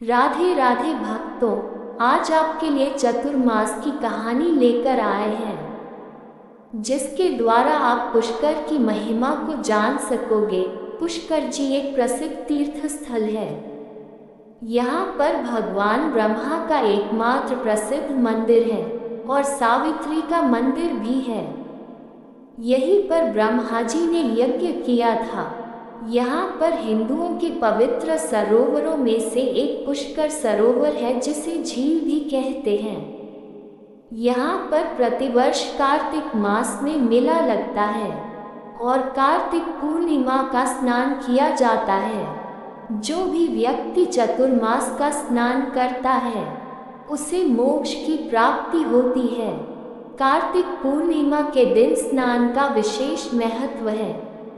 राधे राधे भक्तों, आज आपके लिए चतुर्मास की कहानी लेकर आए हैं, जिसके द्वारा आप पुष्कर की महिमा को जान सकोगे। पुष्कर जी एक प्रसिद्ध तीर्थ स्थल है। यहाँ पर भगवान ब्रह्मा का एकमात्र प्रसिद्ध मंदिर है और सावित्री का मंदिर भी है। यहीं पर ब्रह्मा जी ने यज्ञ किया था। यहाँ पर हिंदुओं के पवित्र सरोवरों में से एक पुष्कर सरोवर है, जिसे झील भी कहते हैं। यहाँ पर प्रतिवर्ष कार्तिक मास में मेला लगता है और कार्तिक पूर्णिमा का स्नान किया जाता है। जो भी व्यक्ति चतुर्मास का स्नान करता है उसे मोक्ष की प्राप्ति होती है। कार्तिक पूर्णिमा के दिन स्नान का विशेष महत्व है,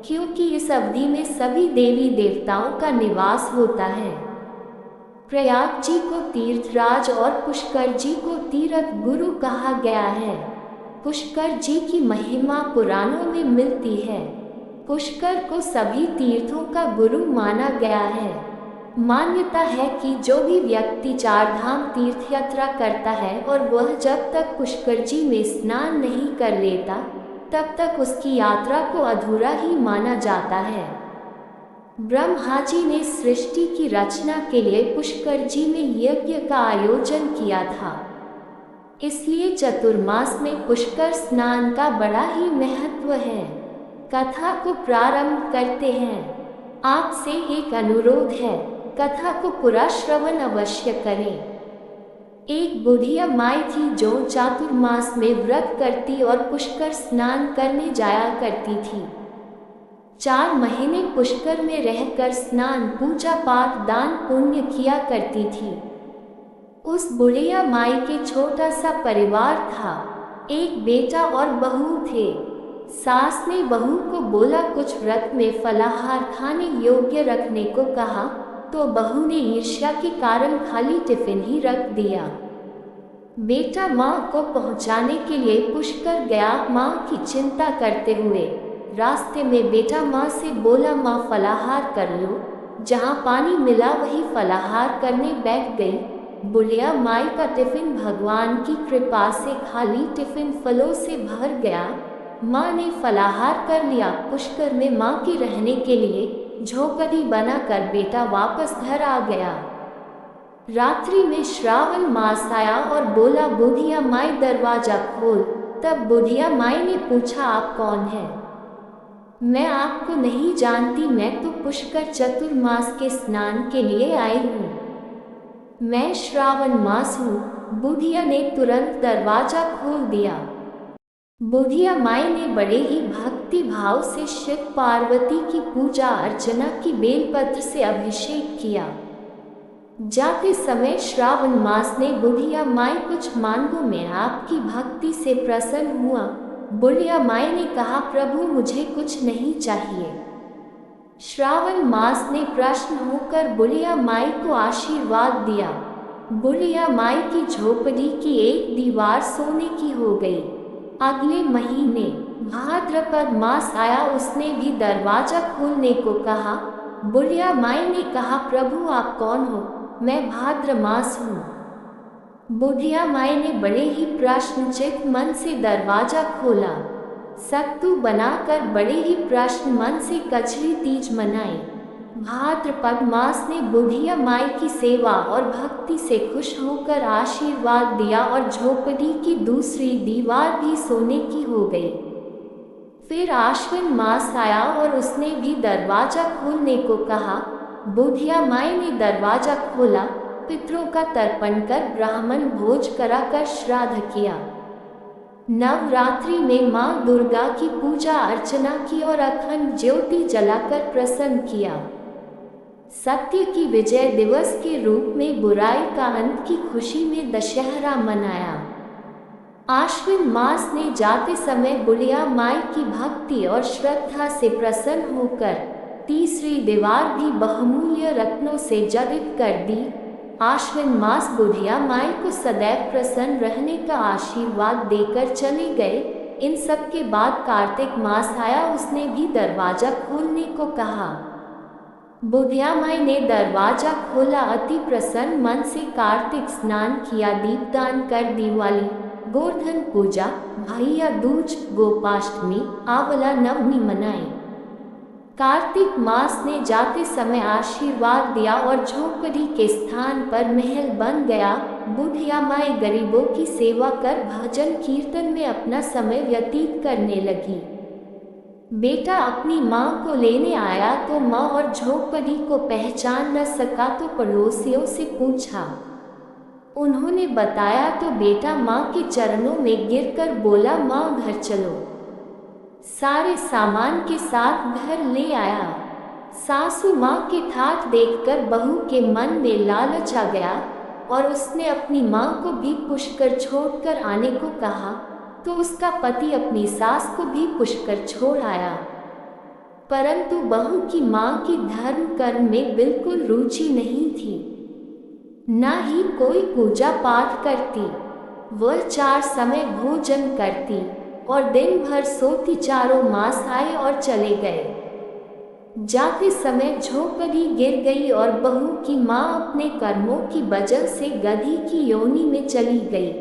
क्योंकि इस अवधि में सभी देवी देवताओं का निवास होता है। प्रयाग जी को तीर्थराज और पुष्कर जी को तीर्थ गुरु कहा गया है। पुष्कर जी की महिमा पुराणों में मिलती है। पुष्कर को सभी तीर्थों का गुरु माना गया है। मान्यता है कि जो भी व्यक्ति चार धाम तीर्थ यात्रा करता है और वह जब तक पुष्कर जी में स्नान नहीं कर लेता, तब तक उसकी यात्रा को अधूरा ही माना जाता है। ब्रह्मा जी ने सृष्टि की रचना के लिए पुष्कर जी में यज्ञ का आयोजन किया था, इसलिए चतुर्मास में पुष्कर स्नान का बड़ा ही महत्व है। कथा को प्रारंभ करते हैं। आपसे एक अनुरोध है, कथा को पूरा श्रवण अवश्य करें। एक बुढ़िया माई थी जो चातुर्मास में व्रत करती और पुष्कर स्नान करने जाया करती थी। 4 महीने पुष्कर में रहकर स्नान, पूजा पाठ, दान पुण्य किया करती थी। उस बुढ़िया माई के छोटा सा परिवार था। एक बेटा और बहू थे। सास ने बहू को बोला, कुछ व्रत में फलाहार खाने योग्य रखने को कहा, तो बहू ने ईर्ष्या के कारण खाली टिफिन ही रख दिया। बेटा माँ को पहुँचाने के लिए पुष्कर गया, माँ की चिंता करते हुए। रास्ते में बेटा माँ से बोला, माँ फलाहार कर लो। जहाँ पानी मिला वही फलाहार करने बैठ गई। बुढ़िया माई का टिफिन भगवान की कृपा से खाली टिफिन फलों से भर गया। माँ ने फलाहार कर लिया। पुष्कर में माँ के रहने के लिए झोपड़ी बनाकर बेटा वापस घर आ गया। रात्रि में श्रावण मास आया और बोला, बुढ़िया माई दरवाजा खोल। तब बुढ़िया माई ने पूछा, आप कौन है? मैं आपको नहीं जानती, मैं तो पुष्कर चतुर्मास के स्नान के लिए आई हूँ। मैं श्रावण मास हूँ। बुढ़िया ने तुरंत दरवाजा खोल दिया। बुढ़िया माई ने बड़े ही भक्ति भाव से शिव पार्वती की पूजा अर्चना की, बेलपत्र से अभिषेक किया। जाते समय श्रावण मास ने बुढ़िया माई कुछ मांगो, मैं आपकी भक्ति से प्रसन्न हुआ। बुढ़िया माई ने कहा, प्रभु मुझे कुछ नहीं चाहिए। श्रावण मास ने प्रसन्न होकर बुढ़िया माई को आशीर्वाद दिया। बुढ़िया माई की झोपड़ी की एक दीवार सोने की हो गई। अगले महीने भाद्रपद मास आया, उसने भी दरवाजा खोलने को कहा। बुढ़िया माई ने कहा, प्रभु आप कौन हो? मैं भाद्र मास हूँ। बुढ़िया माई ने बड़े ही प्रश्नचित मन से दरवाजा खोला। सत्तू बनाकर बड़े ही प्रश्न मन से कचरी तीज मनाई। भाद्रपद मास ने बुढ़िया माई की सेवा और भक्ति से खुश होकर आशीर्वाद दिया और झोपड़ी की दूसरी दीवार भी सोने की हो गई। फिर आश्विन मास आया और उसने भी दरवाजा खोलने को कहा। बुढ़िया माई ने दरवाजा खोला, पितरों का तर्पण कर ब्राह्मण भोज कराकर श्राद्ध किया। नवरात्रि में माँ दुर्गा की पूजा अर्चना की और अखंड ज्योति जलाकर प्रसन्न किया। सत्य की विजय दिवस के रूप में बुराई का अंत की खुशी में दशहरा मनाया। आश्विन मास ने जाते समय बुढ़िया माई की भक्ति और श्रद्धा से प्रसन्न होकर तीसरी दीवार भी बहुमूल्य रत्नों से जड़ित कर दी। आश्विन मास बुढ़िया माई को सदैव प्रसन्न रहने का आशीर्वाद देकर चले गए। इन सब के बाद कार्तिक मास आया, उसने भी दरवाजा खोलने को कहा। बुढ़िया माई ने दरवाजा खोला, अति प्रसन्न मन से कार्तिक स्नान किया, दीपदान कर दिवाली, गोवर्धन पूजा, भैया दूज, गोपाष्टमी, आंवला नवमी मनाई। कार्तिक मास ने जाते समय आशीर्वाद दिया और झोपड़ी के स्थान पर महल बन गया। बुढ़िया माई गरीबों की सेवा कर भजन कीर्तन में अपना समय व्यतीत करने लगी। बेटा अपनी माँ को लेने आया तो माँ और झोपड़ी को पहचान न सका तो पड़ोसियों से पूछा। उन्होंने बताया तो बेटा माँ के चरणों में गिरकर बोला, माँ घर चलो। सारे सामान के साथ घर ले आया। सासू माँ के ठाठ देखकर बहू के मन में लालच आ गया और उसने अपनी माँ को भी पुष्कर छोड़कर आने को कहा तो उसका पति अपनी सास को भी पुष्कर छोड़ आया। परंतु बहू की माँ की धर्म कर्म में बिल्कुल रुचि नहीं थी, न ही कोई पूजा पाठ करती। वह 4 समय भोजन करती और दिन भर सोती। चारों मास आए और चले गए। जाते समय झोपड़ी गिर गई और बहू की माँ अपने कर्मों की वजह से गधी की योनि में चली गई।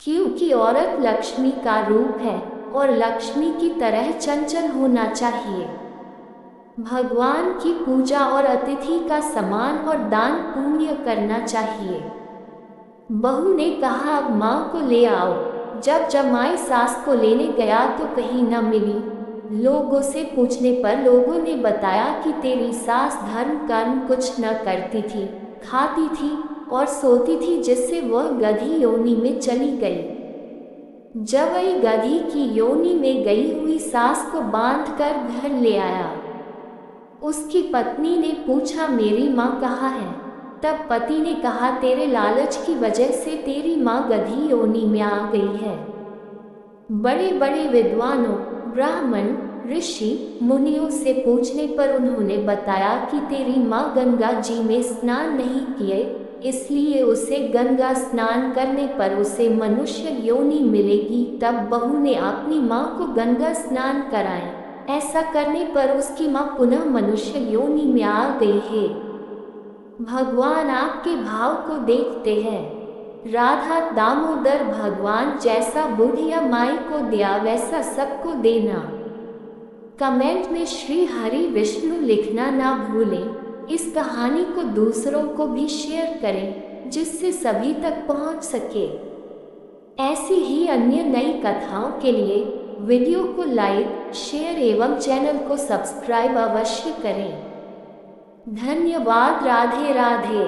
क्योंकि औरत लक्ष्मी का रूप है और लक्ष्मी की तरह चंचल होना चाहिए। भगवान की पूजा और अतिथि का सम्मान और दान पुण्य करना चाहिए। बहू ने कहा, अब माँ को ले आओ। जब जमाई सास को लेने गया तो कहीं न मिली। लोगों से पूछने पर लोगों ने बताया कि तेरी सास धर्म कर्म कुछ न करती थी, खाती थी और सोती थी, जिससे वह गधी योनि में चली गई। जब वही गधी की योनि में गई हुई सास को बांधकर घर ले आया। उसकी पत्नी ने पूछा, मेरी माँ कहाँ है? तब पति ने कहा, तेरे लालच की वजह से तेरी माँ गधी योनि में आ गई है। बड़े बड़े विद्वानों, ब्राह्मण, ऋषि, मुनियों से पूछने पर उन्होंने बताया कि तेरी माँ गंगा जी में स्नान नहीं किए, इसलिए उसे गंगा स्नान करने पर उसे मनुष्य योनि मिलेगी। तब बहू ने अपनी माँ को गंगा स्नान कराया। ऐसा करने पर उसकी माँ पुनः मनुष्य योनि में आ गई है। भगवान आपके भाव को देखते हैं। राधा दामोदर भगवान जैसा बुढ़िया माई को दिया वैसा सबको देना। कमेंट में श्री हरि विष्णु लिखना ना भूलें। इस कहानी को दूसरों को भी शेयर करें जिससे सभी तक पहुंच सके। ऐसी ही अन्य नई कथाओं के लिए वीडियो को लाइक, शेयर एवं चैनल को सब्सक्राइब अवश्य करें। धन्यवाद। राधे राधे।